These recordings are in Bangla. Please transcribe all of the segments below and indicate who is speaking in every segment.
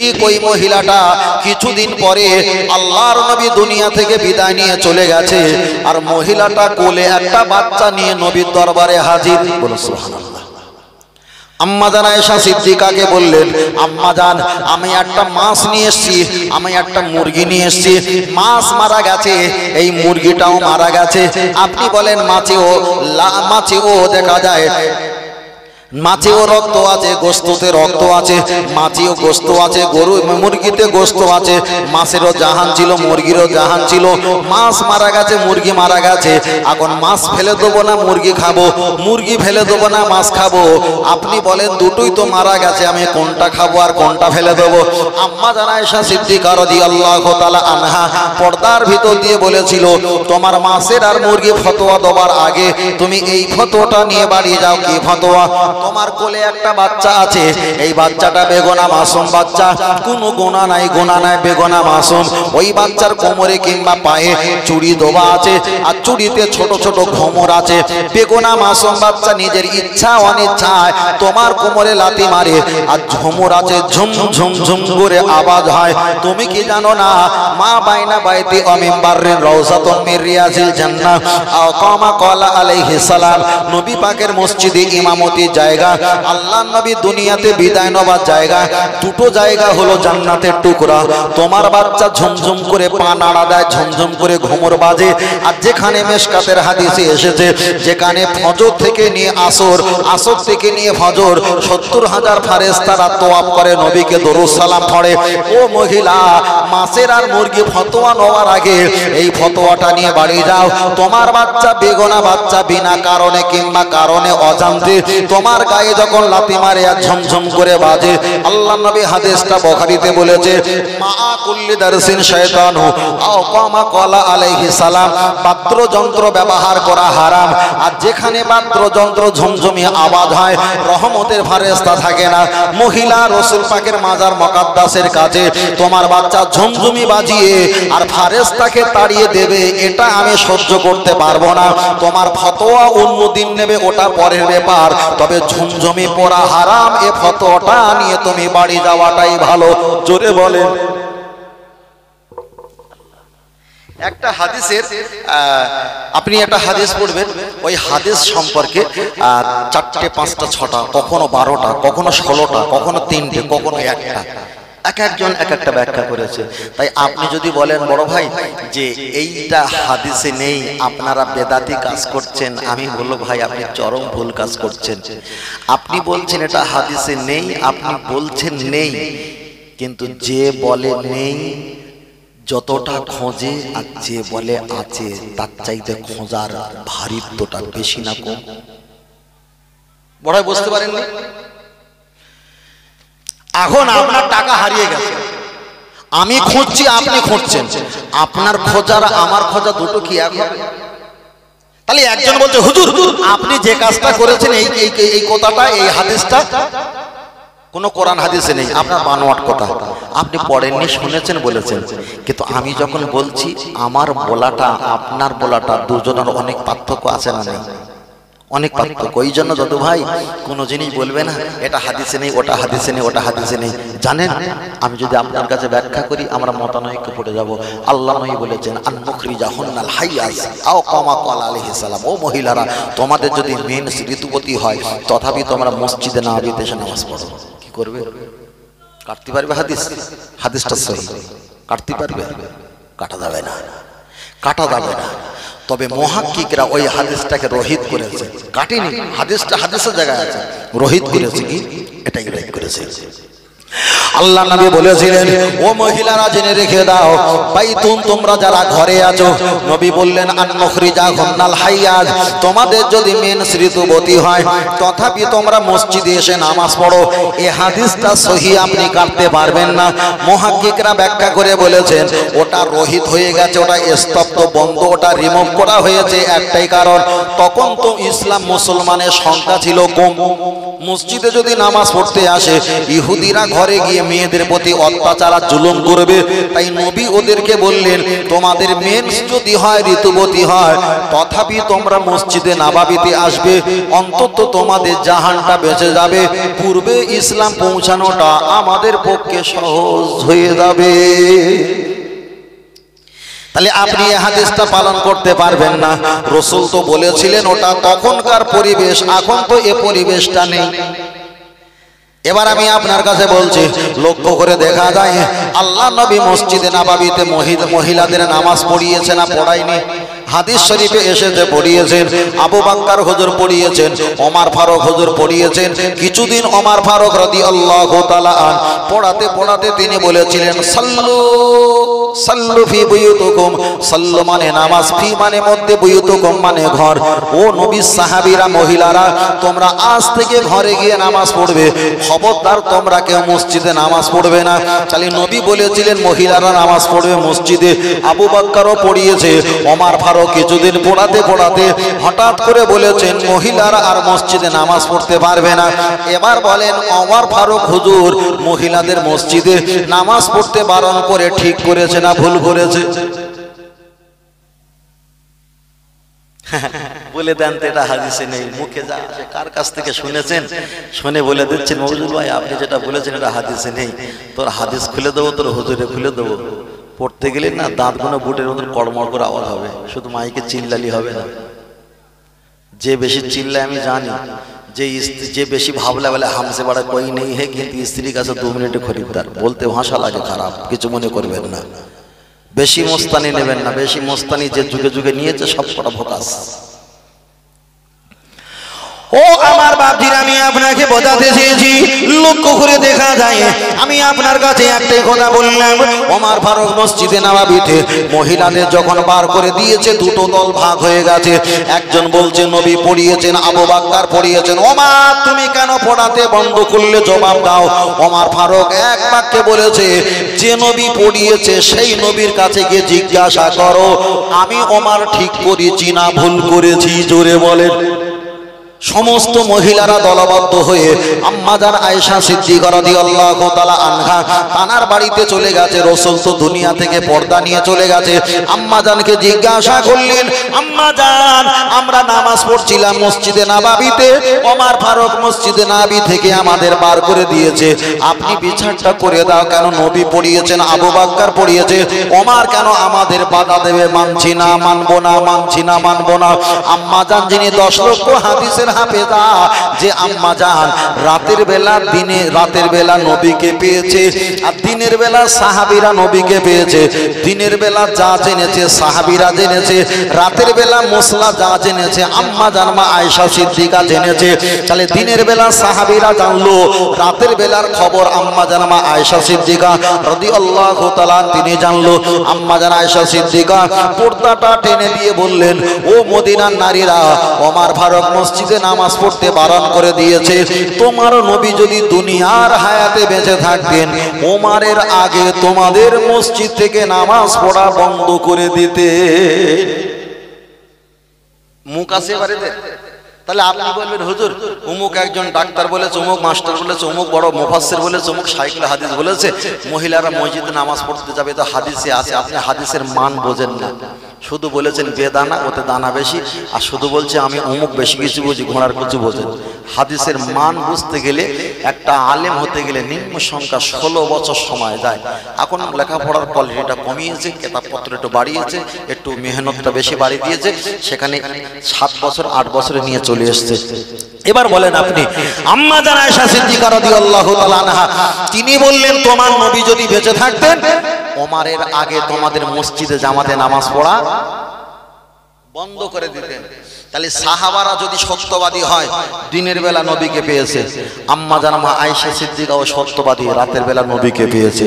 Speaker 1: ঠিক ওই মহিলাটা কিছুদিন পরে আল্লাহর নবী দুনিয়া থেকে বিদায় নিয়ে চলে গেছে, আর মহিলাটা কোলে একটা বাচ্চা নিয়ে নবীর দরবারে হাজির। বলো সুবহানাল্লাহ। আম্মা জান আয়েশা সিদ্দিকাকে বললেন, আম্মা জান আমি একটা মাছ নিয়ে এসেছি, আমি একটা মুরগি নিয়ে এসেছি, মাছ মারা গেছে, এই মুরগিটাও মারা গেছে। আপনি বলেন মাছেও দেখা যায়, মাছেও রক্ত আছে, গোশতে রক্ত আছে, মাছেও গোশত আছে, গরু মুরগিতে গোশত আছে, মাছেরও জাহান ছিল, মুরগিরও জাহান ছিল। মাছ মারা গেছে, মুরগি মারা গেছে, এখন মাছ ফেলে দেবো না মুরগি খাবো, মুরগি ফেলে দেবো না মাছ খাবো? আপনি বলেন দুটোই তো মারা গেছে, আমি কোনটা খাবো আর কোনটা ফেলে দেবো? আম্মা জান আয়েশা সিদ্দিকা রাদিয়াল্লাহু তাআলা আনহা পর্দার ভিতর দিয়ে বলেছিল, তোমার মাছের আর মুরগি ফতোয়া দেওয়ার আগে তুমি এই ফতোয়াটা নিয়ে বাড়ি যাও। কি ফতোয়া? তোমার কোলে একটা বাচ্চা আছে, এই বাচ্চাটা বেগুনা মাসুম বাচ্চা, কোনো গুনাহ নাই, বেগুনা মাসুম। ওই বাচ্চার কোমরে কিংবা পায়ে চুড়ি দেওয়া আছে, আর চুড়িতে ছোট ছোট ঘোমর আছে। বেগুনা মাসুম বাচ্চা নিজের ইচ্ছা অনিচ্ছায় তোমার কোমরে লাথি মারে, আর ঝুমুর আছে, ঝুম ঝুম ঝুম করে আওয়াজ হয়। তুমি কি জানো না, মা বাইনা বাইতি অমিম্বারিন রওজাতুন মির রিয়াজিল জান্নাহ আও কামা ক্বালা আলাইহিস সালাম। নবী পাকের মসজিদে ইমামতি জায়গা, আল্লাহ নবী দুনিয়াতে বিদায় নেওয়ার জায়গা, দুটো জায়গা হলো জান্নাতের টুকরা। তোমার বাচ্চা ঝুমঝুম করে পা নাড়া দেয়, ঝুমঝুম করে ঘুমর বাজে। আর যেখানে মেশকাতের হাদিসে এসেছে, যেখানে ফজর থেকে নিয়ে আসর, আসর থেকে নিয়ে ফজর ৭০,০০০ ফেরেশতারা তোয়াফ করে, নবীকে দরুদ সালাম পড়ে। ও মহিলা, মাছের আর মুরগি ফতোয়া নেওয়ার আগে এই ফতোয়াটা নিয়ে বাড়ি যাও। তোমার বাচ্চা বেগুনা বাচ্চা বিনা কারণে কিংবা কারণে অজান্তে তোমার গায়ে যখন লাথি মারে আর ঝমঝম করে বাজে, আল্লাহ নবী হাদিসটা বুখারীতে বলেছে, মা কুল্লি দারসিন শয়তানু আও কামা ক্বালা আলাইহিস সালাম। বাদ্যযন্ত্র ব্যবহার করা হারাম, আর যেখানে বাদ্যযন্ত্র ঝমঝমিয়ে আওয়াজ হয় রহমতের ফেরেশতা থাকে না। মহিলা রাসূল পাকের মাজার মুকাদ্দাসের কাছে তোমার বাচ্চা ঝমঝমি বাজিয়ে আর ফেরেশতাকে তাড়িয়ে দেবে, এটা আমি সহ্য করতে পারবো না। তোমার ফতোয়া অন্যদিন নেবে, ওটা পরের ব্যাপার, তবে ঝুমঝুমি পড়া হারাম, এ ফতোয়াটা নিয়ে তুমি বাড়ি যাওয়াটাই ভালো। জোরে বলেন। একটা হাদিসের আপনি একটা হাদিস পড়বেন, ওই হাদিস সম্পর্কে 4টে 5টা 6টা, কখনো 12টা, কখনো 16টা, কখনো 3টে, কখনো 1টা, এক একজন এক একটা ব্যাখ্যা করেছে। তাই আপনি যদি বলেন বড় ভাই যে এইটা হাদিসে নেই, আপনারা বেদাতি কাজ করছেন, আমি বলবো ভাই আপনি চরম ভুল কাজ করছেন। আপনি বলছেন এটা হাদিসে নেই, আপনি বলছেন নেই, কিন্তু যে বলে নেই যতটা খোঁজে আর যে বলে আছে তার চাইতে খোঁজার ভারিত্বটা বেশি না কম? বড় ভাই বুঝতে পারেননি? এখন আপনার টাকা হারিয়ে গেছে, আমি খুঁজছি, আপনি খুঁজছেন, আপনার খোঁজার আমার খোঁজা দুটো কি এক হবে? তাহলে একজন বলছে হুজুর আপনি যে কাজটা করেছেন এই কথাটা, এই হাদিসটা কোনো কোরআন হাদিসে নেই, আপনার বানোয়াট কথা, আপনি পড়েননি, শুনেছেন, বলেছেন। কিন্তু আমি যখন বলছি, আমার বলাটা আপনার বলাটা দুজনের অনেক পার্থক্য আছে না নেই? অনেক পার্থক্য। ওই জন্য দাদু ভাই কোনো জিনিস বলবে না এটা হাদিসে নেই, ওটা হাদিসে নেই, ওটা হাদিসে নেই। জানেন, আমি যদি আপনার কাছে ব্যাখ্যা করি আমরা মতানৈক্য পড়ে যাব। আল্লাহ নবী বলেছেন, আন মুখরিজাহুন্নাল হাইয়াজ আও কামা ক্বালা আলাইহিস সালাম। ও মহিলারা, তোমাদের যদি মেন্স ঋতুপতি হয়, তথাপি তোমরা মসজিদে নববীতে এসে নামাজ পড়ো। কি করবে? কাটতে পারবে? হাদিসটা সহিহ, কাটতে পারবে? কাটা যাবে না, কাটা যাবে না। তবে মুহাক্কিকরা ওই হাদিসটাকে রহিত করেছে, কাটেনি। হাদিসটা হাদিসের জায়গায় আছে, রহিত করেছে। কি? এটাই রহিত করেছে। আল্লাহ নবী বলেছিলেন, ও মহিলারা জেনে রেখে দাও, বাইতুন, তোমরা যারা ঘরে আছো, নবী বললেন আন মুখরিজাহুন্নাল হাইয়াজ, তোমাদের যদি মেন্স ঋতুবতী হয় তথাপি তোমরা মসজিদে এসে নামাজ পড়ো। এই হাদিসটা সহিহ, আপনি কাটতে পারবেন না। মুহাক্কিকরা ব্যাখ্যা করে বলেছেন ওটা রহিত হয়ে গেছে, ওটা স্তব্ধ, বন্ধ, ওটা রিমুভ করা হয়েছে একটাই কারণ, তখন তো ইসলাম মুসলমানের সংখ্যা ছিল কম, মসজিদে যদি নামাজ পড়তে আসে ইহুদিরা ঘরে গিয়ে মেয়েদের প্রতি অত্যাচার আর জুলুম করবে, তাই নবী ওদেরকে বললেন তোমাদের মেন্স যদি হয় ঋতুবতী হয় তথাপি তোমরা মসজিদে নববীতে আসবে, অন্তত তোমাদের জাহানটা বেঁচে যাবে, পূর্বে ইসলাম পৌঁছানোটা আমাদের পক্ষে সহজ হয়ে যাবে। তাহলে আপনি এই হাদিসটা পালন করতে পারবেন না। রাসূল তো বলেছিলেন ওটা তখনকার পরিবেশ, এখন তো এ পরিবেশটা নেই। এবার আমি আপনার কাছে বলছি, লক্ষ্য করে দেখা যায় আল্লাহ নবী মসজিদে নববীতে মহিলাদের নামাজ পড়িয়েছে না পড়ায়নি? হাদিস শরীফে এসেছে পড়িয়েছেন। আবু বকর হুজুর পড়িয়েছেন, ওমর ফারুক হুজুর পড়িয়েছেন। কিছুদিন ওমর ফারুক রাদিয়াল্লাহু তাআলা আন পড়াতে পড়াতে তিনি বলেছিলেন সাল্লু সাল্লু ফি বুয়ুতুকুম, সাল্লু মানে নামাজ, ফি মানে মধ্যে, বুয়ুতুকুম মানে ঘর। ও নবীর সাহাবীরা মহিলারা তোমরা আজ থেকে ঘরে গিয়ে নামাজ পড়বে, খবরদার তোমরা কেউ মসজিদে নামাজ পড়বে না। তাহলে নবী বলেছিলেন মহিলারা নামাজ পড়বে মসজিদে, আবু বকরও পড়িয়েছে, ওমর ফারুক কিছুদিন পড়াতে পড়াতে হঠাৎ করে বলেছেন মহিলারা আর মসজিদে নামাজ পড়তে পারবে না। এবার বলেন ওমর ফারুক হুজুর মহিলাদের মসজিদে নামাজ পড়তে বারণ করে ঠিক করেছে না ভুল করেছে? বলে দেন তো, এটা হাদিসে নেই, মুখে যা আসে কার কাছ থেকে শুনেছেন শুনে বলে দিচ্ছেন মওজুদ ভাই আপনি যেটা বলেছেন এটা হাদিসে নেই, তোর হাদিস খুলে দেবো, তোর হুজুরে খুলে দেবো। পড়তে গেলে না দাঁতগুলো বুটের মতো কড়মড় করে আওয়াজ হবে, শুধু মাইকে চিল্লালি হবে না। যে বেশি চিল্লায় আমি জানি, যে বেশি ভাবলে বলে হামসে বাড়া কই নেই হে, কিন্তু স্ত্রীর কাছে 2 মিনিটে খরিদ্দার, বলতে ভাষা লাগে খারাপ, কিছু মনে করবেন না। বেশি মোস্তানি নেবেন না, বেশি মোস্তানি যে যুগে যুগে নিয়েছে সব কটা ভোকাস। ও আমার বাপজিরা, আমি আপনাকে বোঝাতে চেয়েছি, লক্ষ্য করে দেখা যায় আমি আপনার কাছে একটাই কথা বললাম। ওমর ফারুক মসজিদে নববীতে মহিলাদের যখন বার করে দিয়েছে, দুটো দল ভাগ হয়ে গেছে। একজন বলছে নবী পড়িয়েছেন, আবু বকর পড়িয়েছেন, ওমর তুমি কেন পড়াতে বন্ধ করলে জবাব দাও। ওমর ফারুক এক বাক্যে বলেছে যে নবী পড়িয়েছে সেই নবীর কাছে গিয়ে জিজ্ঞাসা করো আমি ওমর ঠিক করেছি না ভুল করেছি, জোরে বলেন। সমস্ত মহিলারা দলবদ্ধ হয়ে আম্মাজান আয়েশা সিদ্দিকা রাদিয়াল্লাহু তাআলা আনহা তানার বাড়িতে চলে গেছে। রাসূল তো দুনিয়া থেকে পর্দা নিয়ে চলে গেছে। আম্মাজানকে জিজ্ঞাসা করলেন, আম্মাজান আমরা নামাজ পড়ছিলাম মসজিদে নববীতে, ওমর ফারুক মসজিদে নববী থেকে আমাদের বার করে দিয়েছে, আপনি বিচারটা করে দাও, কেন নবী পড়িয়েছেন, আবু বকর পড়িয়েছে, ওমর কেন আমাদের বাধা দেবে, মানছি না মানবো না, মানছি না মানবো না। আম্মাজান যিনি 10 লক্ষ হাদিসের হাফেজা, যে আম্মা জান রাতের বেলা নবীকে পেয়েছে, আর দিনের বেলা সাহাবীরা নবীকে পেয়েছে। দিনের বেলা যা জেনেছে সাহাবীরা জেনেছে, রাতের বেলা মুসলা যা জেনেছে আম্মা জান মা আয়েশা সিদ্দিকা জেনেছে। তাহলে দিনের বেলা সাহাবীরা জানলো, রাতের বেলার খবর আম্মা জান মা আয়েশা সিদ্দিকা রাদিয়াল্লাহু তাআলা তিনি জানলো। আম্মা জান আয়েশা সিদ্দিকা পর্দাটা টেনে দিয়ে বললেন, ও মদিনার নারীরা, ওমর ফারুক মসজিদে নামাজ পড়তে বারণ করে দিয়েছে, তোমার নবী যদি দুনিয়ার হায়াতে বেঁচে থাকতেন ওমরের আগে তোমাদের মসজিদ থেকে নামাজ পড়া বন্ধ করে দিতে। মুখ আছে বাড়িতে? তাহলে আপনি বলবেন হুজুর অমুক একজন ডাক্তার বলেছে, অমুক মাস্টার বলেছে, অমুক বড় মুফাসসির বলেছে, অমুক শাইখুল হাদিস বলেছে মহিলারা মসজিদে নামাজ পড়তে যাবে, তো হাদিসে আছে। আপনি হাদিসের মান বোঝেন না, শুধু বলেছেন বেদানা, ওতে দানা বেশি, আর শুধু বলছে আমি অমুক বেশি কিছু বুঝি, ঘোড়ার কিছু বোঝেন। হাদিসের মান বুঝতে গেলে একটা আলেম হতে গেলে নিম্ন সংখ্যা 16 বছর সময় যায়। এখন লেখাপড়ার কোয়ালিটিটা কমিয়েছে, কিতাবপত্র একটু বাড়িয়েছে, একটু মেহনতটা বেশি বাড়িয়ে দিয়েছে, সেখানে 7 বছর 8 বছরে নিয়ে চলে এসছে। এবার বলেন আপনি, আম্মা জান আয়েশা সিদ্দিকা রাদিয়াল্লাহু তাআলা আনহা তিনি বললেন তোমার নবী যদি বেঁচে থাকতেন ওমরের আগে তোমাদের মসজিদে জামাতে নামাজ পড়া বন্ধ করে দিতেন। তাহলে সাহাবারা যদি সত্যবাদী হয় দিনের বেলা নবীকে পেয়েছে, আম্মা জান মা আয়েশা সিদ্দিকাও সত্যবাদী, রাতের বেলা নবীকে পেয়েছে।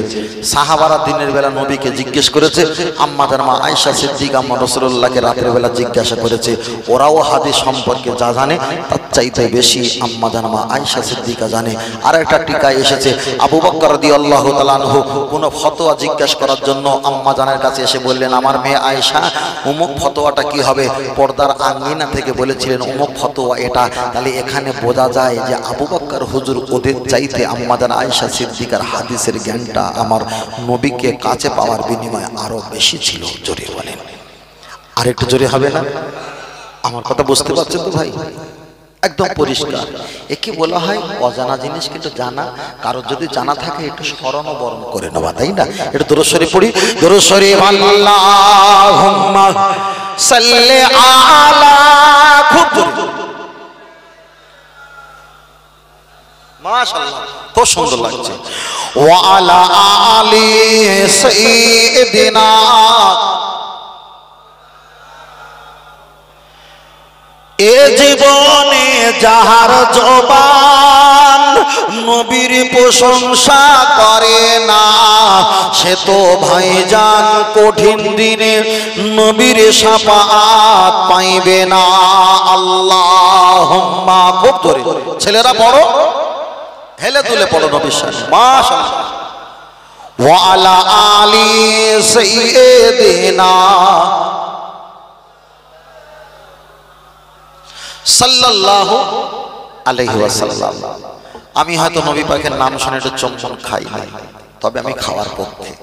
Speaker 1: সাহাবারা দিনের বেলা নবীকে জিজ্ঞেস করেছে, আম্মা জান মা আয়েশা সিদ্দিকা আম্মা রাসূলুল্লাহকে রাতের বেলা জিজ্ঞাসা করেছে। ওরাও হাদিস সম্পর্কে যা জানে তার চাইতে বেশি আম্মা জান মা আয়েশা সিদ্দিকা জানে। আর একটা টিকায় এসেছে, আবু বকর রাদিয়াল্লাহু তাআলা আনহু কোনো ফতোয়া জিজ্ঞাসা করার জন্য আম্মা জানের কাছে এসে বললেন, আমার মেয়ে আয়েশা অমুক ফতোয়াটা কি হবে, পর্দার আঙ্গিনা থেকে বলেছিলেন অমুক ফতোয়া এটা, তাহলে এখানে বোঝা যায় যে আবু বকর হুজুর ওদের চাইতে আম্মাজান আয়েশা সিদ্দিকার হাদিসের জ্ঞানটা আমার নবীকে কাছে পাওয়ার বিনিময়ে আরো বেশি ছিল। জোরে বলেন, আর একটু জোরে হবে না? আমার কথা বুঝতে পারছেন তো ভাই? একদম পরিষ্কার। একে বলা হয় অজানা জিনিস কিন্তু জানা। কারো যদি জানা থাকে একটু স্মরণ বরণ করে নেওয়া, তাই না? একটু দরুদ শরীফ পড়ি। দরুদ শরীফ আল্লাহুম্মা সাল্লি আলা, খুব জোরে, মাশাআল্লাহ, খুব সুন্দর লাগছে। ওয়া আলা আলি সাইয়্যিদিনা, এ জীবনে যাহার জবান নবীর প্রশংসা করে না, সে তো ভাইজান কঠিন দিনে নবীর শাফাআত পাইবে না। আল্লাহুম্মা, খুব জোরে ছেলেরা পড়ো, হেলে তুলে পড়ো নবীর শান, মাশাআল্লাহ। ওয়া আলা আলি সাইয়্যিদিনা সাল্লাল্লাহু আলাইহি ওয়াসাল্লাম। আমি হয়তো নবী পাকের নাম শুনে একটু চুম্বন খাই নাই, তবে আমি খাওয়ার পক্ষে।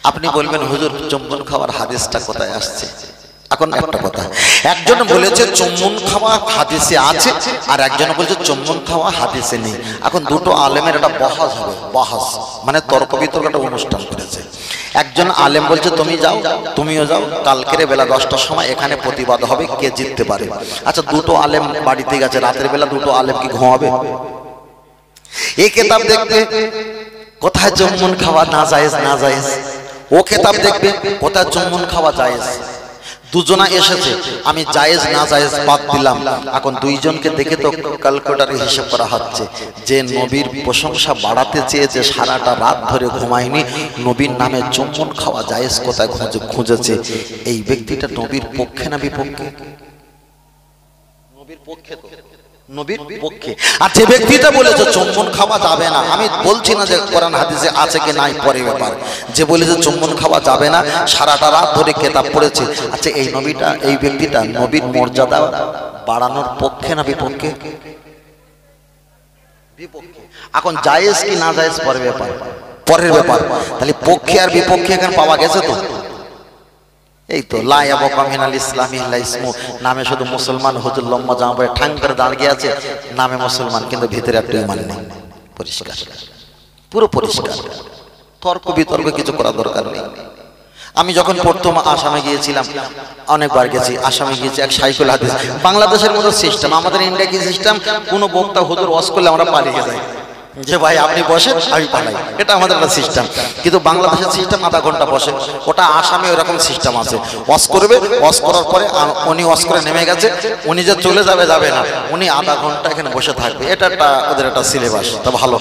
Speaker 1: আপনি বলবেন হুজুর চুম্বন খাওয়ার হাদিসটা কোথায় আসছে? এখন একটা কথা, একজন বলেছে চুম্বন খাওয়া হাদিসে আছে, আর একজন বলেছে চুম্বন খাওয়া হাদিসে নেই। এখন দুটো আলেমের একটা বহাস হবে, বহাস মানে তর্ক বিতর্ক একটা অনুষ্ঠান করেছে। একজন আলেম বলছে তুমি যাও, তুমিও যাও, কালকের বেলা 10টার সময় এখানে প্রতিবাদ হবে, কে জিততে পারে। আচ্ছা, দুটো আলেম বাড়িতে গেছে, রাতের বেলা দুটো আলেম কি ঘুমাবে? এই কিতাব দেখবে কোথায় চুম্বন খাওয়া না জায়েজ, না জায়েজ। ও কিতাব দেখবে কোথায় চুম্বন খাওয়া জায়েজ। দুজনা এসেছে, আমি জায়েজ না জায়েজ বাদ দিলাম। এখন দুইজনকে দেখে তো ক্যালকুলেটরে হিসাব করা হচ্ছে যে নবীর প্রশংসা বাড়াতে চেয়েছে, সারাটা রাত ধরে ঘুমায়নি, নবীর নামে চুম্বন খাওয়া জায়েজ কোথায় খুঁজেছে। এই ব্যক্তিটা নবীর পক্ষে না বিপক্ষে? নবীর পক্ষে তো, নবীর পক্ষে। আর যে ব্যক্তিটা বলেছে চুম্বন খাওয়া যাবে না, আমি বলছি না যে কোরআন হাদিসে আছে কি নাই পরে ব্যাপার, যে বলেছে চুম্বন খাওয়া যাবে না সারাটা রাত ধরে কিতাব পড়েছে। আচ্ছা, এই নবীটা, এই ব্যক্তিটা নবীর মর্যাদা বাড়ানোর পক্ষে না বিপক্ষে? বিপক্ষে। এখন জায়েজ কি না জায়েজ পরের ব্যাপার, পরের ব্যাপার। তাহলে পক্ষে আর বিপক্ষে এখানে পাওয়া গেছে তো। এই তো লা ইয়াবকা মিনাল ইসলামি ইল্লা ইসমু, নামে শুধু মুসলমান, হুজুর লম্বা জামা পরে ঠাং করে দাঁড়িয়ে আছে, নামে মুসলমান কিন্তু ভিতরে একটা ঈমান নেই। পরিষ্কার, পুরো পরিষ্কার। তর্ক বিতর্ক কিছু করার দরকার নেই। আমি যখন প্রথম আসামে গিয়েছিলাম, অনেকবার গেছি, আসামে গিয়েছি, এক সাইকুল হাদিস, বাংলাদেশের মতো সিস্টেম, আমাদের ইন্ডিয়া কি সিস্টেম, কোনো বক্তা হুজুর ওয়াজ করলে আমরা পালিয়ে যাই, যে ভাই আপনি বসেন আমি পালাই, এটা আমাদের একটা সিস্টেম। কিন্তু বাংলাদেশের সিস্টেম আধা ঘন্টা বসে, ওটা আসামে ওরকম সিস্টেম আছে। ওয়াজ করবে, ওয়াজ করার পরে উনি ওয়াজ করে নেমে গেছে, উনি যে চলে যাবে, যাবে না, উনি আধা ঘন্টা এখানে বসে থাকবে। এটা একটা ওদের একটা সিলেবাস, তা ভালো।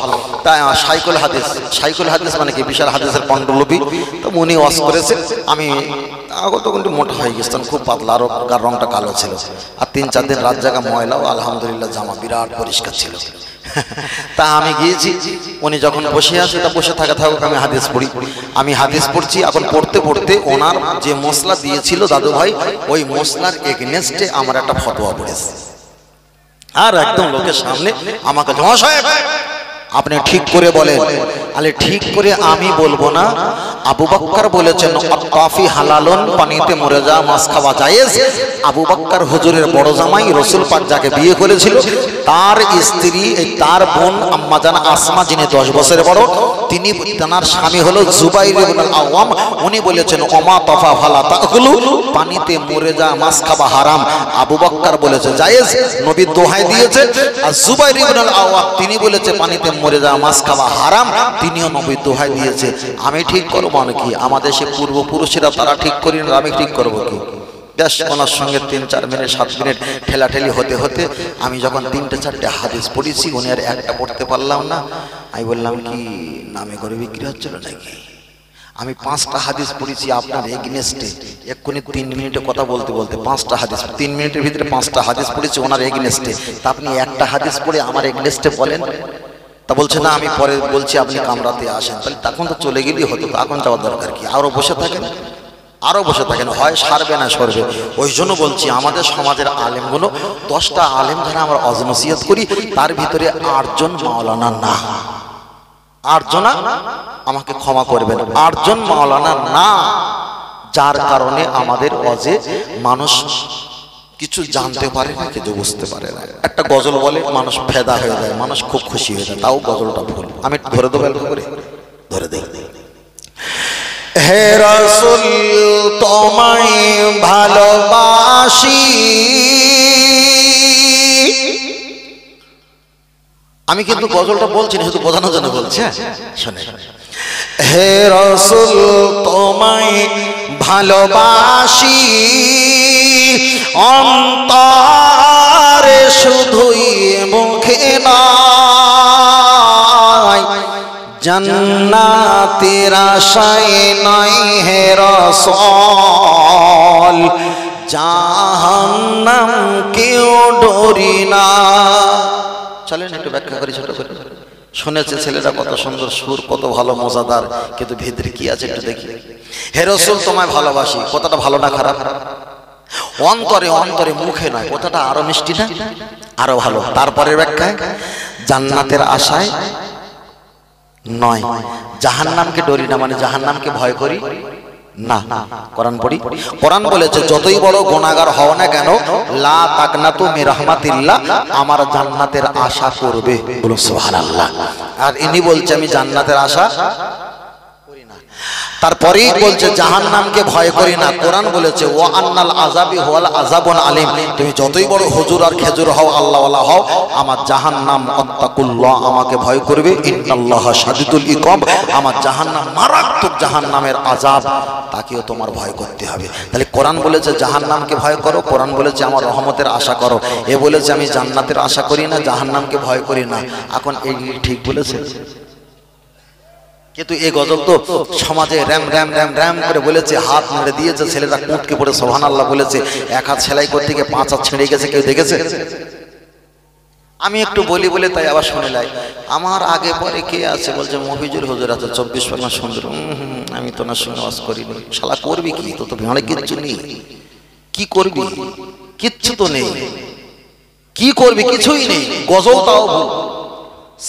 Speaker 1: তাই সাইকুল হাদিস, সাইকুল হাদিস মানে কি বিশাল হাদিসের পাণ্ডুলিপি। তো উনি ওয়াজ করেছে, আমি আগত কিন্তু মোটা হয়ে গেছিলাম, খুব পাতলা, আরো গার রংটা কালো ছিল, আর 3-4 দিন রাত জায়গা ময়লাও, আলহামদুলিল্লাহ জামা বিরাট পরিষ্কার ছিল। তা আমি গিয়েছি, উনি যখন বসে আছে, তা বসে থাকুক, আমি হাদিস পড়ি। আমি হাদিস পড়ছি, এখন পড়তে পড়তে ওনার যে মশলা দিয়েছিল দাদু ভাই, ওই মশলার এগেনস্টে আমার একটা ফতোয়া পড়েছে, আর একদম লোকের সামনে আমাকে, মহাশয় আপনি ঠিক করে বলেন। আলে ঠিক করে আমি বলবো না, আবু বকর বলেছেন আত্তাফি হালালুন, পানিতে মরে যাওয়া মাছ খাওয়া জায়েজ। আবু বকর হুজুরের বড় জামাই, রাসূল পাক যাকে বিয়ে করেছিল, তার স্ত্রী, তার বোন আম্মাজান আসমা, যিনি 10 বছরের বড়, তিনি, তার স্বামী হলো জুবাইর ইবনে আওয়াম, উনি বলেছেন ওমা তাফা ফালা তাকুলু, পানিতে মরে যাওয়া মাছ খাওয়া হারাম। আবু বকর বলেছে জায়েজ, নবী দোহাই দিয়েছে। আর জুবাইর ইবনে আওয়াম তিনি বলেছে পানিতে মরে যাওয়া মাছ খাওয়া হারাম, তিনিও নবী দোহাই দিয়েছে। আমি ঠিক করবো মানে কি? আমাদের সে পূর্বপুরুষেরা তারা ঠিক করি না, আমি ঠিক করবো কি? বেশ ওনার সঙ্গে 3-4 মিনিট 7 মিনিট ঠেলাঠেলি হতে হতে আমি যখন 3-4টে হাদিস পড়েছি, উনি আর একটা পড়তে পারলাম না। আমি বললাম কি নামে করে বিক্রি হচ্ছিল নাকি? আমি 5টা হাদিস পড়েছি আপনার এগেনস্টে, এক্ষুনি 3 মিনিটে কথা বলতে বলতে 5টা হাদিস, 3 মিনিটের ভিতরে 5টা হাদিস পড়েছি ওনার এগেনস্টে। তা আপনি একটা হাদিস পড়ে আমার এগেনস্টে বলেন? তা বলছে না, আমি পরে বলছি, আপনি কামরাতে আসেন। তাহলে তখন তো চলে গেলেই হতো, এখন যাওয়ার দরকার কি? আরও বসে থাকেন, আরো বসে থাকেন, হয় সারবে না সরবে। ওই জন্য বলছি আমাদের সমাজের আলেমগুলো 10টা আলেম যারা আমরা অজনসিয়ত করি, তার ভিতরে 8 জন মাওলানা না। 8 জন, আমাকে ক্ষমা করবেন, 8 জন মাওলানা না, যার কারণে আমাদের অজে মানুষ কিছু জানতে পারে না, কিছু বুঝতে পারে না। একটা গজল বলে মানুষ ফেদা হয়ে যায়, মানুষ খুব খুশি হয়ে যায়, তাও গজলটা ভুল। আমি ধরে দেবো করে ধরে দেই। হে রাসূল তোমায় ভালোবাসি, আমি কিন্তু গজলটা বলছি না, শুধু বোঝানোর জন্য বলছি। শুনে, হে রাসূল তোমায় ভালোবাসি, অন্তরে শুধুই মুখে নয়, জান্নাতের আশায় নয় হে রাসূল, জাহান্নাম কেউ ডরি না। চলেন একটু ব্যাখ্যা করি ছোট করে। শুনেছে ছেলেরা কত সুন্দর সুর, কত ভালো মজাদার, কিন্তু ভিতরে কি আছে একটু দেখি। হে রাসূল তোমায় ভালোবাসি, কথাটা ভালো না খারাপ? অন্তরে অন্তরে, মুখে নয়, কথাটা আরো মিষ্টি না, আরো ভালো। তারপরে ব্যাখ্যায়, জান্নাতের আশায় নয়, জাহান্নামকে ডরি না, মানে জাহান্নামকে ভয় করি না। কোরআন পড়ি, কোরআন বলেছে যতই বড় গুনাহগার হও না কেন, লা তাকনাতু মির রাহমাতিল্লাহ, আমার জান্নাতের আশা করবে। বলো সুবহানাল্লাহ। আর ইনি বলছে আমি জান্নাতের আশা করি না, তারপরেই বলছে জাহান্নামকে ভয় করি না। কোরআন বলেছে ওয়া আন্নাল আযাবি হুয়াল আযাবুন আলীম, তুমি যতই বড় হুজুর আর খেজুর হও, আল্লাহওয়ালা হও, আমার জাহান্নাম আত্তাকুল্লাহ, আমাকে ভয় করবে। ইন্নাল্লাহা শাদীদুল ইকাব, আমার জাহান্নাম মারাত্মক, জাহান্নামের আযাব, তাকেও তোমার ভয় করতে হবে। তাহলে কোরআন বলেছে জাহান্নামকে ভয় করো, কোরআন বলেছে আমার রহমতের আশা করো। এ বলেছে আমি জান্নাতের আশা করি না, জাহান্নামকে ভয় করি না। এখন এই ঠিক বলেছে? কিন্তু এই গজল তো সমাজে র্যাম র্যাম র্যাম র্যাম করে বলেছে, হাত মেরে দিয়েছে, ছেলেরা কুঁতকে পড়ে সুবহানাল্লাহ বলেছে, 1 হাত সেলাই করতে গিয়ে 5 হাত ছেড়ে গেছে। কেউ দেখেছে? আমি একটু বলি বলে তাই আবার শুনে লাই। আমার আগে পরে কে আছে বলছে মফিজুর হুজুর আছে 24 পরগনা সুন্দর। আমি তো না শুনে ওয়াজ করিনি। শালা করবি কি? তো ভিড়ে কিচ্ছু নেই, কি করবি? কিচ্ছু তো নেই, কি করবি? কিছুই নেই। গজল তাও ভুল,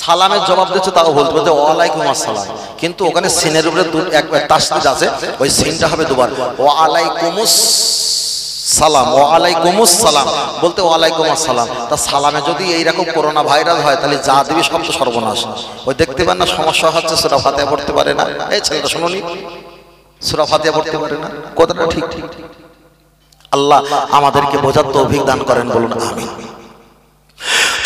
Speaker 1: সালামের জবাব দিচ্ছে তাও বলতে বলতে ওয়ালাইকুম আসসালাম, কিন্তু ওখানে সিনের উপরে এক তাসদিদ আছে, ওই সিনটা হবে দুবার। ওয়ালাইকুমুস সালাম, ওয়ালাইকুমুস সালাম বলতে ওয়ালাইকুম আসসালাম। তা সালামে যদি এইরকম করোনা ভাইরাস হয়, তাহলে যা দিবি সব তো সর্বনাশ। ওই দেখতে পান না সমস্যা হচ্ছে, সূরা ফাতিহা পড়তে পারে না। এই ছেলেটা শুনুনি, সূরা ফাতিহা পড়তে পারে না, কথাটা ঠিক ঠিক। আল্লাহ আমাদেরকে বোঝার তৌফিক দান করেন, বলুন আমিন।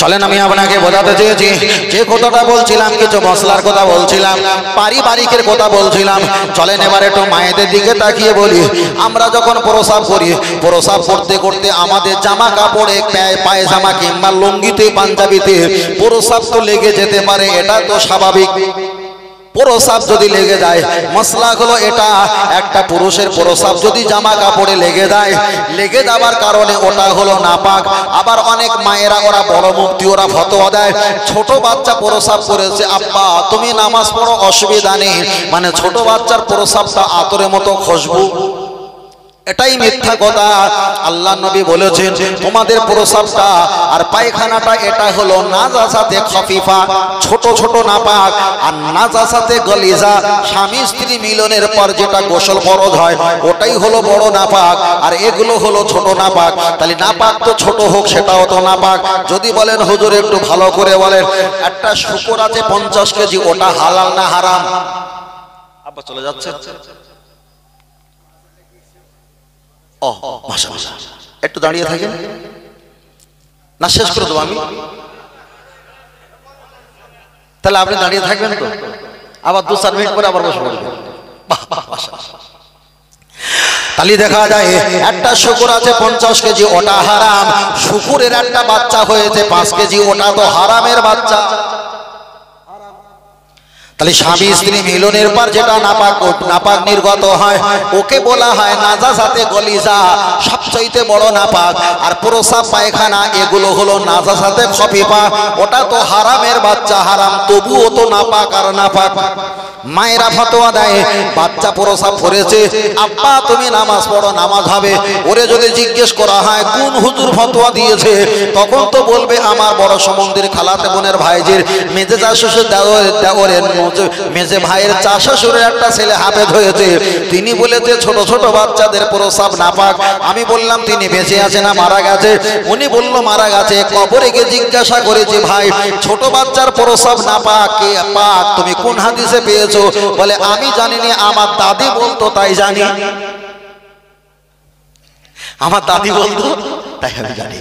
Speaker 1: চলেন আমি আপনাকে বোঝাতে চেয়েছি, যে কথাটা বলছিলাম কিছু মশলার কথা বলছিলাম, পারিবারিকের কথা বলছিলাম। চলেন এবার একটু মায়েদের দিকে তাকিয়ে বলি। আমরা যখন প্রসাব করি, প্রসাব করতে করতে আমাদের জামা কাপড়ে, পায়জামা কিংবা লুঙ্গিতে, পাঞ্জাবিতে প্রসাব তো লেগে যেতে পারে, এটা তো স্বাভাবিক। প্রসাব যদি লেগে যায়, মশলা হলো এটা, একটা পুরুষের প্রসাব যদি জামা কাপড়ে লেগে যায়, লেগে যাবার কারণে ওটা হলো নাপাক। আবার অনেক মায়েরা, ওরা বড় মুফতি, ওরা ফতোয়া দেয়, ছোট বাচ্চা প্রসাব করেছে, আব্বা তুমি নামাজ পড়ো, অসুবিধা নেই, মানে ছোট বাচ্চার প্রসাবটা আতরের মতো খুশবু। এটাই মিথ্যা কথা। আল্লাহ নবী বলেছেন তোমাদের প্রসাবটা আর পায়খানাটা এটা হলো নাজাসাতে খফিফা, ছোট ছোট নাপাক, আর নাজাসাতে গলিজা, স্বামী স্ত্রী মিলনের পর যেটা গোসল ফরজ হয় ওটাই হলো বড় নাপাক, আর এগুলো হলো ছোট নাপাক। তাহলে নাপাক তো ছোট হোক, সেটাও তো নাপাক। যদি বলেন হুজুর একটু ভালো করে বলেন, একটা শুকর আছে 50 কেজি, ওটা হালাল না হারাম? আব্বা চলে যাচ্ছে, একটু দাঁড়িয়ে থাকেন না, শেষ করে দেবো আমি। তাহলে আপনি দাঁড়িয়ে থাকবেন তো, আবার 2-4 মিনিট পরে আবার বসে পড়বেন। তাহলে দেখা যায় একটা শুকুর আছে 50 কেজি, ওটা হারাম। শুকুরের একটা বাচ্চা হয়েছে 5 কেজি, ওটা তো হারামের বাচ্চা। তাহলে স্বামী স্ত্রী মিলনের পর যেটা নাপাক নির্গত হয়, ওকে বলা হয় নাজাসাতে গলিজা, সবচাইতে বড় নাপাক। আর প্রসাব পায়খানা এগুলো হলো নাজাসাতে খফিফা, ওটা তো হারামের বাচ্চা, হারাম, তবুও তো নাপাক আর নাপাক। মায়েরা ফতোয়া দেয় বাচ্চা প্রসাব করেছে, আব্বা তুমি নামাজ পড়ো, নামাজ হবে। ওরে যদি জিজ্ঞেস করা হয় কোন হুজুর ফতোয়া দিয়েছে, তখন তো বলবে আমার বড় সমন্দির খালাতে বোনের ভাইজির মেজে চাষের দেওরের মেজে ভাইয়ের চাষাশুরের একটা ছেলে হাফেজ হয়েছে, তিনি বলেছে ছোট ছোট বাচ্চাদের প্রসাব নাপাক। আমি বললাম তিনি বেঁচে আছে না মারা গেছে? উনি বলল মারা গেছে। কবরে গিয়ে জিজ্ঞাসা করেছি ভাই ছোট বাচ্চার প্রসাব নাপাক কে পাক তুমি কোন হাদিসে পেয়েছো? বলে আমি জানিনি, আমার দাদি বলতো তাই জানি। আমার দাদি বলতো তাই আমি জানি।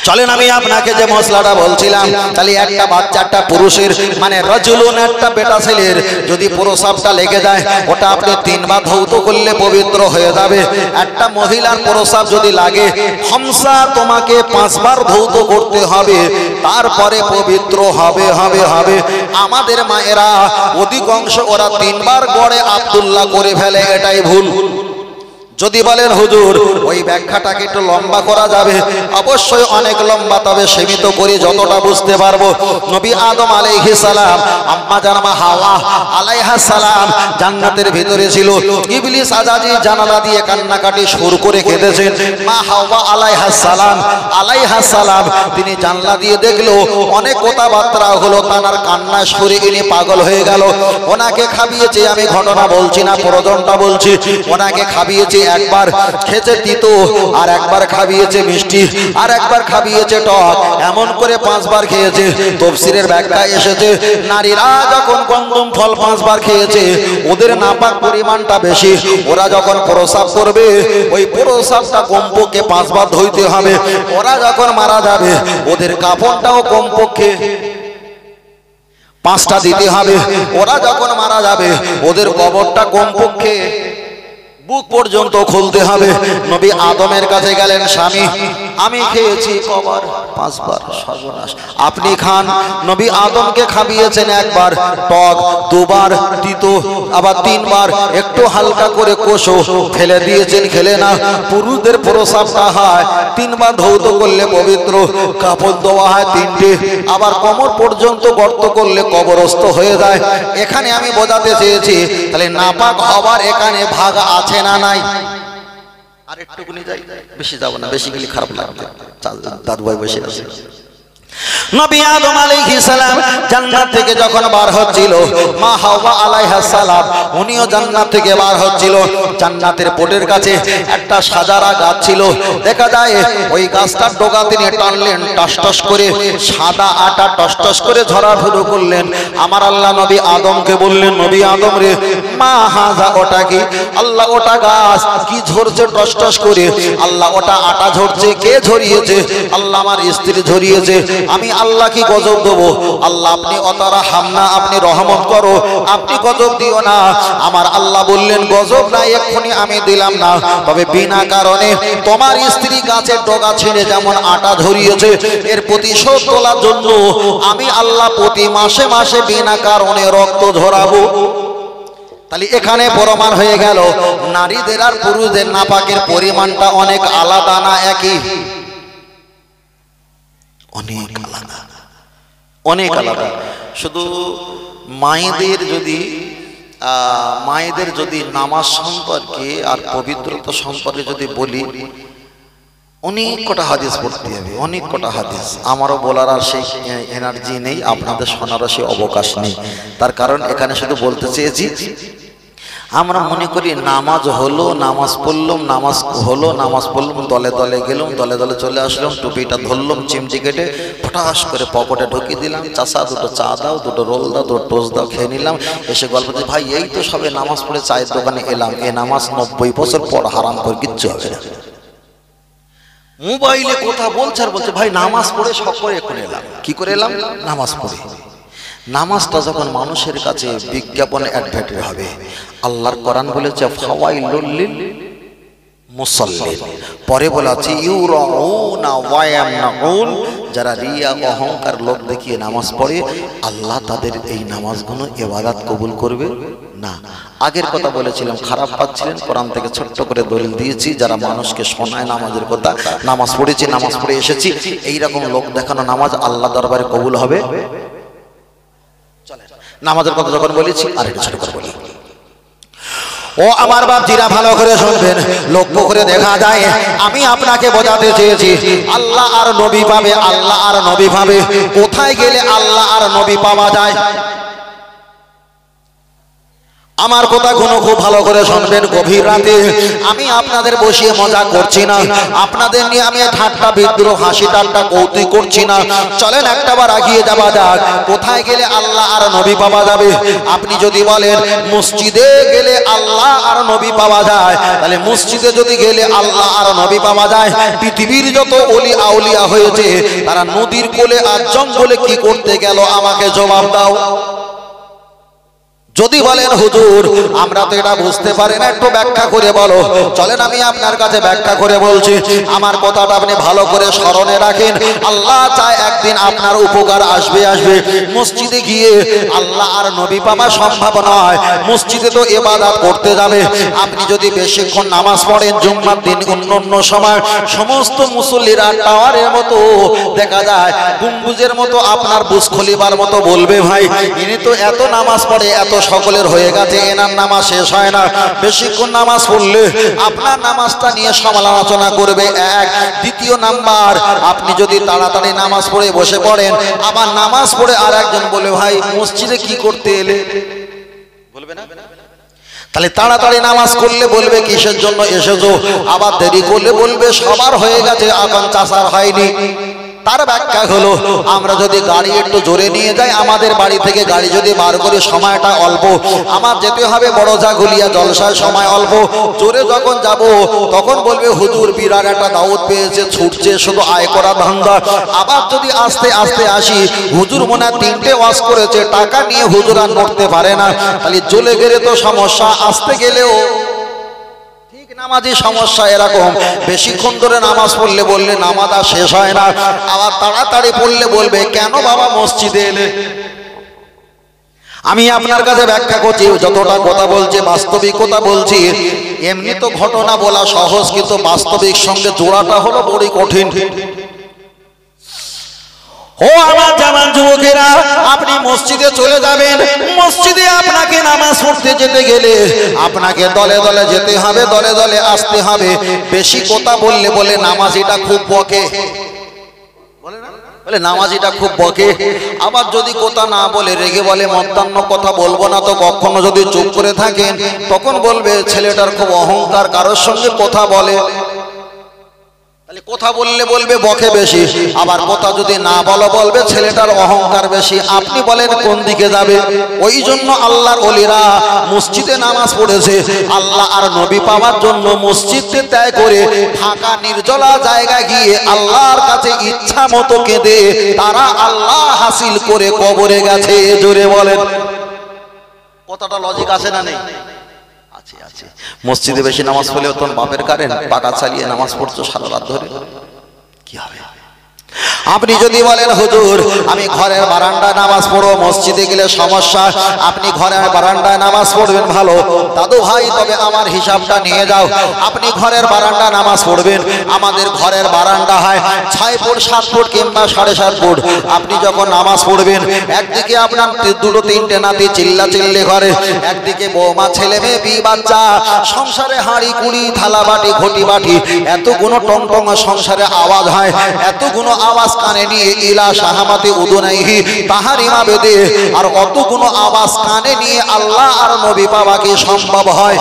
Speaker 1: চলেন আমি আপনাকে যে মশলাটা বলছিলাম, তাহলে একটা বাচ্চাটা পুরুষের মানে রাজুলুন একটা বেটা ছেলের যদি প্রসাবটা লেগে যায়, ওটা আপনি 3 বার ধৌত করলে পবিত্র হয়ে যাবে। একটা মহিলার প্রসাব যদি লাগে হামসা, তোমাকে 5 বার ধৌত করতে হবে, তারপরে পবিত্র হবে হবে হবে। আমাদের মায়েরা অধিকাংশ ওরা 3 বার গড়ে আব্দুল্লাহ করে ফেলে, এটাই ভুল। যদি বলেন হুজুর ওই ব্যাখ্যাটাকে একটু লম্বা করা যাবে, অবশ্যই অনেক লম্বা, তবে সীমিত করে যতটা বুঝতে পারবো। নবী আদম আলাইহিস সালাম, আম্মা জান মা হাওয়া আলাইহাস সালাম জান্নাতের ভিতরে ছিল। ইবলিস আজাজি জানালা দিয়ে কান্নাকাটি শুরু করে কেঁদেছেন। মা হাওয়া আলাইহাস সালাম তিনি জানলা দিয়ে দেখলো অনেক কথাবার্তা হলো, তানার কান্না শুনে ইনি পাগল হয়ে গেল। ওনাকে খাবিয়েছে, আমি ঘটনা বলছি না, প্রয়োজনটা বলছি। ওনাকে খাবিয়েছে, একবার খেতে তিতো, আর একবার খাবিয়েছে মিষ্টি, আর একবার খাবিয়েছে টক, এমন করে 5 বার খেয়েছে। তাফসীরের ব্যাখ্যা এসেছে নারীরা যখন গন্ধম ফল 5 বার খেয়েছে, ওদের নাপাক পরিমাণটা বেশি। ওরা যখন প্রসাব করবে ওই প্রসাবটা কমপক্ষে 5 বার ধুইতে হবে। ওরা যখন মারা যাবে ওদের কাফনটাও কমপক্ষে 5টা দিতে হবে। ওরা যখন মারা যাবে ওদের কবরটা কমপক্ষে বুক পর্যন্ত খুলতে হবে। নবী আদমের কাছে গেলেন, স্বামী আমি খেয়েছি কবর 5 বার, সর্বনাশ আপনি খান। নবী আদমকে খাবিয়েছেন একবার টক, 2 বার তিতো, আবার 3 বার একটু হালকা করে কোষো ফেলে দিয়েছেন, খেলে না। পুরুষদের প্রসাবটা হয় 3 বার ধৌত করলে পবিত্র, কাপড় দেওয়া হয় 3টে, আবার কোমর পর্যন্ত গর্ত করলে কবরস্থ হয়ে যায়। এখানে আমি বোঝাতে চেয়েছি তাহলে নাপাক হবার এখানে ভাগ আছে না নাই? আর একটুকুনি যাই, বেশি যাব না, বেশি গেলে খারাপ লাগবে। দাদু ভাই বসে আছে। নবী আদম আলাইহিস সালাম জান্নাত থেকে যখন বার হচ্ছিল, মা হাওয়া আলাইহাস সালাম উনিও জান্নাত থেকে বার হচ্ছিল। জান্নাতের পোটের কাছে একটা সাজারা গাছ ছিল, দেখা যায় ওই গাছটার ডগা তিনি টানলেন, টসটস করে সাদা আটা টসটস করে ঝরা শুরু করলেন। আমার আল্লাহ নবী আদমকে বললেন, নবী আদম রে, মা হাজা ওটা কি? আল্লাহ ওটা গাছ কি ঝরছে টসটস করে? আল্লাহ ওটা আটা ঝরছে, কে ঝরিয়েছে? আল্লাহ আমার স্ত্রী ঝরিয়েছে। আমি আল্লাহ কি গজব দেবো? আল্লাহ আপনি অতারা হামনা, আপনি রহমত করো, আপনি গজব দিও না। আমার আল্লাহ বললেন গজব না এক্ষুনি আমি দিলাম না, তবে বিনা কারণে তোমার স্ত্রী গাছের ডগা ছিঁড়ে যেমন আটা ঝরিয়েছে, এর প্রতিশোধ তোলার জন্য আমি আল্লাহ প্রতি মাসে মাসে বিনা কারণে রক্ত ঝরাবো। তাহলে এখানে প্রমাণ হয়ে গেল নারীদের আর পুরুষদের নাপাকের পরিমাণটা অনেক আলাদা না একই? অনেক আলাদা, অনেক আলাদা। শুধু মায়েদের যদি নামাজ সম্পর্কে আর পবিত্রতা সম্পর্কে যদি বলি, অনেক কটা হাদিস পড়তে হবে, অনেক কটা হাদিস। আমারও বলার আর সেই এনার্জি নেই, আপনাদের শোনারও সেই অবকাশ নেই। তার কারণ এখানে শুধু বলতে চেয়েছি, আমরা মনে করি নামাজ হলো, নামাজ পড়লাম, নামাজ হলো, নামাজ পড়লাম, দলে দলে গেলাম, দলে দলে চলে আসলাম, টুপিটা ধরলাম, চিমটি কেটে ফটাস করে পকেটে ঢুকিয়ে দিলাম, চাচা 2টো চা দাও, 2টো রোল দাও, 2টো টোস্ট দাও, খেয়ে নিলাম। এসে গল্প দিই, ভাই এই তো সবে নামাজ পড়ে চায়ের দোকানে এলাম, এ নামাজ 90 বছর পর হারাম করে কিচ্ছু হবে না। মোবাইলে কথা বলছে আর বলছে ভাই নামাজ পড়ে সব করে এখন এলাম। কি করে এলাম? নামাজ পড়ে। নামাজটা যখন মানুষের কাছে বিজ্ঞাপন অ্যাডভার্টাইজ হবে, আল্লাহর কোরআন বলেছে ফাওয়াইলুল লিল মুসাল্লিন, পরে বলা আছে ইউরাউনা ওয়া ইয়ামনাউন, যারা রিয়া অহংকার লোক দেখিয়ে নামাজ পড়ে আল্লাহ তাদের এই নামাজগুলো ইবাদত কবুল করবে না। আগের কথা বলেছিলাম, খারাপ পাচ্ছিলেন, কোরআন থেকে ছোট্ট করে দলিল দিয়েছি, যারা মানুষকে শোনায় নামাজের কথা, নামাজ পড়েছি, নামাজ পড়ে এসেছি, এইরকম লোক দেখানো নামাজ আল্লাহ দরবারে কবুল হবে? নামাজের কথা যখন বলেছি আর একটু ছোট করে বলি। ও আমার বাপজিরা ভালো করে শুনবেন, লক্ষ্য করে দেখা যায় আমি আপনাকে বোঝাতে চেয়েছি আল্লাহ আর নবী পাবে, আল্লাহ আর নবী পাবে। কোথায় গেলে আল্লাহ আর নবী পাওয়া যায়? আমার কথাগুলো খুব ভালো করে শুনবেন। গভীর রাতে আমি আপনাদের বসিয়ে মজা করছি না, আপনাদের নিয়ে আমি ঠাট্টা বিদ্রোহ হাসি ঠাট্টা কৌতুক করছি না। চলেন একটাবার এগিয়ে যাওয়া যাক, কোথায় গেলে আল্লাহ আর নবী পাওয়া যাবে। আপনি যদি বলেন মসজিদে গেলে আল্লাহ আর নবী পাওয়া যায়, তাহলে মসজিদে যদি গেলে আল্লাহ আর নবী পাওয়া যায়, পৃথিবীর যত ওলি আউলিয়া হয়েছে তারা নদীর কোলে আর জঙ্গলে কি করতে গেল? আমাকে জবাব দাও। যদি বলেন হুজুর আমরা তো এটা বুঝতে পারি না, একটু ব্যাখ্যা করে বলো, চলেন আমি আপনার কাছে ব্যাখ্যা করে বলছি। আমার কথাটা আপনি ভালো করে স্মরণে রাখেন। আল্লাহ চায় একদিন আপনার উপকার আসবে। মসজিদে গিয়ে আল্লাহ আর নবী পাওয়া সম্ভব নয়। মসজিদে তো ইবাদত করতে যাবে। আপনি যদি বেশিক্ষণ নামাজ পড়েন জুম্মার দিন, অন্য সময় সমস্ত মুসল্লিরা টাওয়ারের মতো দেখা যায়, গম্বুজের মতো আপনার বুঝ খলিবার মতো বলবে ভাই ইনি তো এত নামাজ পড়ে, এত সকলের হয়ে গেছে, এনার নামাজ শেষ হয় না। বেশিক্ষণ নামাজ পড়লে আপনার নামাজটা নিয়ে সমালোচনা করবে এক। দ্বিতীয় নাম্বার, আপনি যদি তাড়াতাড়ি নামাজ পড়ে বসে পড়েন, আবার নামাজ পড়ে আর একজন বলে ভাই মসজিদে কি করতে এলে, বলবে না? তাহলে তাড়াতাড়ি নামাজ করলে বলবে কিসের জন্য এসেছো, আবার দেরি করলে বলবে সবার হয়ে গেছে এখন চাষার হয়নি। তার ব্যাখ্যা হলো আমরা যদি গাড়ি একটু জোরে নিয়ে যাই, আমাদের বাড়ি থেকে গাড়ি যদি বার করে সময়টা অল্প, আমার যেতে হবে বড়জাগুলিয়া জলসায়, সময় অল্প। জোরে যখন যাব তখন বলবে হুজুর বিরাট একটা দাওয়াত পেয়েছে, ছুটছে শুধু আয় করা ধান্দা। আবার যদি আস্তে আস্তে আসি, হুজুর মনে হয় 3টে ওয়াজ করেছে, টাকা নিয়ে হুজুর আর নড়তে পারে না, তাহলে চলে গেলে তো সমস্যা, আসতে গেলেও নামাজি সমস্যা। এরকম বেশিক্ষণ ধরে নামাজ পড়লে বললে নামাজ আর শেষ হয় না, আবার তাড়াতাড়ি পড়লে বলবে কেন বাবা মসজিদে এলে। আমি আপনার কাছে ব্যাখ্যা করছি, যতটা কথা বলছি বাস্তবিকতা বলছি। এমনি তো ঘটনা বলা সহজ, কিন্তু বাস্তবিক সঙ্গে জোড়াটা হলো বড়ই কঠিন। ও আমার জামান যুবকেরা, আপনি মসজিদে চলে যাবেন। মসজিদে আপনাকে নামাজ পড়তে যেতে গেলে আপনাকে দলে দলে যেতে হবে, দলে দলে আসতে হবে। বেশি কথা বললে বলে নামাজিটা খুব বকে, বলে নামাজিটা খুব বকে। আবার যদি কথা না বলে রেগে বলে মধ্যাহ্ন কথা বলবো না। তো কখনো যদি চুপ করে থাকেন তখন বলবে ছেলেটার খুব অহংকার, কারোর সঙ্গে কথা বলে। তাহলে কথা বললে বলবে বকে বেশি, আবার কথা যদি না বলো বলবে ছেলেটার অহংকার বেশি। আপনি বলেন কোন দিকে যাবে? ওই জন্য আল্লাহর ওলিরা মসজিদে নামাজ পড়েছে আল্লাহ আর নবী পাওয়ার জন্য। মসজিদে ত্যাগ করে ফাঁকা নির্জলা জায়গা গিয়ে আল্লাহর কাছে ইচ্ছা মতো কেঁদে তারা আল্লাহ হাসিল করে কবরে গেছে। জোরে বলেন, কথাটা লজিক আছে না নেই? আছে। মসজিদে বেশি নামাজ পড়লেও তোর বাপের কারেন্ট পাকা চালিয়ে নামাজ পড়ছো সারা রাত ধরে, কি হবে? আপনি যদি বলেন হুজুর আমি ঘরের বারান্দায় নামাজ পড়বো, মসজিদে গেলে সমস্যা, আপনি ঘরের বারান্দায় নামাজ পড়বেন ভালো দাদু ভাই, তবে আমার হিসাবটা নিয়ে যাও। আপনি ঘরের বারান্দায় নামাজ পড়বেন, আমাদের ঘরের বারান্দা হয় 6 ফুট 7 ফুট কিংবা 7.5 ফুট। আপনি যখন নামাজ পড়বেন, একদিকে আপনার 2-3টে নাতি চিল্লাচিল্লি করে, একদিকে বৌমা ছেলে মেয়ে বি বাচ্চা, সংসারে হাঁড়ি কুড়ি থালা বাটি ঘটি বাটি এতগুলো টং টং সংসারে আওয়াজ হয়, এতগুলো আওয়াজ কানে নিয়ে ইলা শাহামাতে উদুনাইহি তাহারিমা বেদে, আর অতগুলো আওয়াজ কানে নিয়ে আল্লাহ আর নবী পাওয়া কি সম্ভব হয়?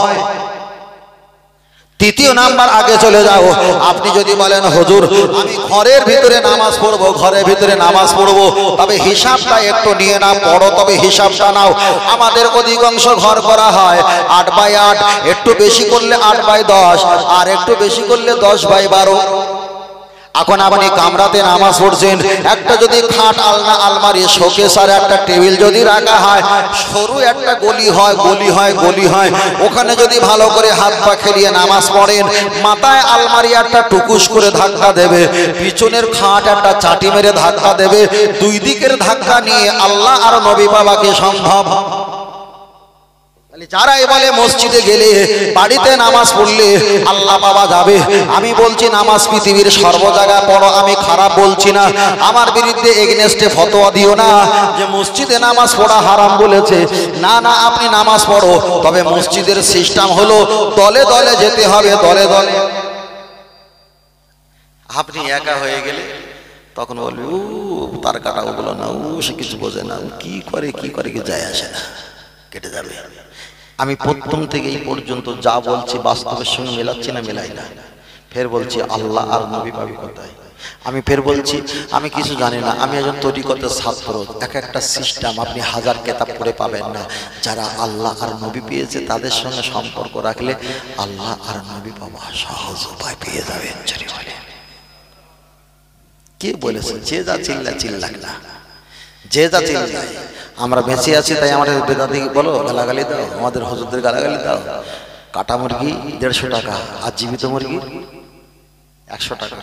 Speaker 1: তৃতীয় নাম্বার, আগে চলে যাও। আপনি যদি বলেন হুজুর আমি ঘরের ভিতরে নামাজ পড়বো, ঘরের ভিতরে নামাজ পড়বো, তবে হিসাবটা একটু নিয়ে না পড়ো, তবে হিসাবটা নাও। আমাদের অধিকাংশ ঘর করা হয় 8/8, একটু বেশি করলে 8/10, আর একটু বেশি করলে 10/12। এখন আপনি কামরাতে নামাজ পড়ছেন, একটা যদি খাট আলনা আলমারি শোকেস আর একটা টেবিল যদি রাখা হয়, সরু একটা গলি হয়, ওখানে যদি ভালো করে হাত পা খেলিয়ে নামাজ পড়েন, মাথায় আলমারি একটা টুকুস করে ধাক্কা দেবে, পিছনের খাট একটা চাটি মেরে ধাক্কা দেবে। দুই দিকের ধাক্কা নিয়ে আল্লাহ আর নবী পাওয়া কি সম্ভব? যারাই বলে মসজিদে গেলে বাড়িতে নামাজ পড়লে আল্লাহ পাওয়া যাবে, আমি বলছি নামাজ পৃথিবীর সর্ব জায়গায় পড়ো, আমি খারাপ বলছি না। আমার বিরুদ্ধে এগেনস্টে ফতোয়া দিও না যে মসজিদে নামাজ পড়া হারাম বলেছে। না না, আপনি নামাজ পড়ো, তবে মসজিদের সিস্টেম হলো দলে দলে যেতে হবে, দলে দলে। আপনি একা হয়ে গেলে তখন বলবে ও তার কাটা ওগুলো না, ও সে কিছু বোঝে না, কি করে কি যায় আসে না, কেটে যাবে। আমি প্রথম থেকে এই পর্যন্ত যা বলছি বাস্তবের সঙ্গে মেলাচ্ছি না, মেলাই না। ফের বলছি আল্লাহ আর নবী পাবি কোথায়? আমি ফের বলছি আমি কিছু জানি না, আমি একজন তরিকতের ছাত্র। এক একটা সিস্টেম আপনি হাজার কেতাব পড়ে পাবেন না। যারা আল্লাহ আর নবী পেয়েছে তাদের সঙ্গে সম্পর্ক রাখলে আল্লাহ আর নবী পাওয়া সহজ উপায় পেয়ে যাবেন। চলি বলে কে বলেছে? যে যা চিল্লাক না, যে যা চিল্লায়। আমরা বেঁচে আছি তাই আমাদের বেদাতি বলো গালাগালি দাও, আমাদের হুজুরদের গালাগালি দাও। কাটা মুরগি 150 টাকা, আর জীবিত মুরগি 100 টাকা।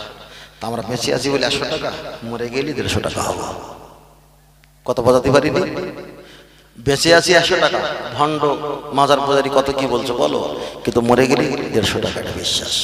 Speaker 1: তা আমরা বেঁচে আছি বলে 100 টাকা, মরে গেলে 150 টাকা হবো। কত বোঝাতে পারিনি? বেঁচে আছি 100 টাকা, ভণ্ড মাজার পূজারি কত কি বলছো বলো, কিন্তু মরে গেলে 150 টাকা, এটা বিশ্বাস।